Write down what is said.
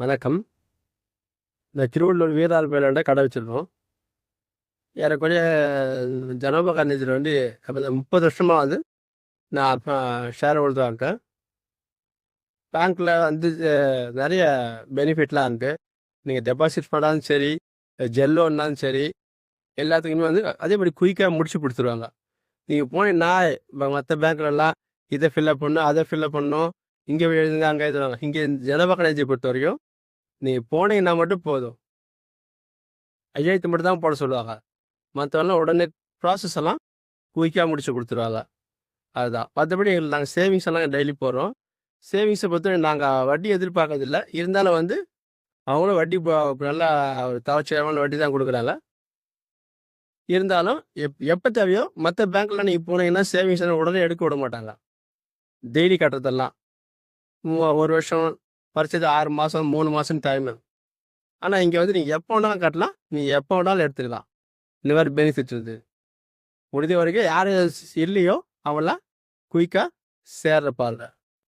வணக்கம். இந்த திருவள்ளூர் வீரார்பேயிலாண்ட கடை வச்சிருக்கோம். ஏறக்குறைய ஜனோபா காலேஜில் வந்து அப்போ 30 வருஷமா வந்து நான் அப்போ ஷேர் ஹோல்டராக இருக்கேன். பேங்க்கில் வந்து நிறைய பெனிஃபிட்லாம் இருக்குது. நீங்கள் டெபாசிட் பண்ணாலும் சரி, ஜெல்லோன்னாலும் சரி, எல்லாத்துக்குமே வந்து அதே மாதிரி குயிக்காக முடிச்சு கொடுத்துருவாங்க. நீங்கள் போனீங்கன்னா மற்ற பேங்க்லலாம் இதை ஃபில்லப் பண்ணணும், அதை ஃபில்லப் பண்ணணும், இங்கே எழுதுங்க, அங்கே எழுதுவாங்க. இங்கே ஜனோபா காலேஜை பொறுத்த வரைக்கும் நீங்கள் போனீங்கன்னா மட்டும் போதும். கையெழுத்து மட்டும் தான் போட சொல்லுவாங்க. மற்றவெல்லாம் உடனே ப்ராசஸ் எல்லாம் குயிக்காக முடிச்சு கொடுத்துருவாங்க. அதுதான். மற்றபடி நாங்கள் சேவிங்ஸ் எல்லாம் டெய்லி போடுறோம். சேவிங்ஸை பொறுத்தவரை நாங்கள் வட்டி எதிர்பார்க்கறதில்ல. இருந்தாலும் வந்து அவங்களும் வட்டி நல்லா தவச்சமான வட்டி தான் கொடுக்குறாங்க. இருந்தாலும் எப்போ தேவையோ மற்ற பேங்க்கில் நீங்கள் போனீங்கன்னா சேவிங்ஸ் எல்லாம் உடனே எடுக்க விட மாட்டாங்க. டெய்லி கட்டுறதெல்லாம் 1 வருஷம், குறைச்சது 6 மாதம், 3 மாதம் டைமு. ஆனால் இங்கே வந்து நீங்கள் எப்போ வேணாலும் கட்டலாம், நீங்கள் எப்போ வேணாலும் எடுத்துக்கலாம். இந்த மாதிரி பெனிஃபிட்ஸ் இருக்குது. முடிஞ்ச வரைக்கும் யார் இல்லையோ அவங்களாம் குயிக்காக சேர்றப்பாங்க.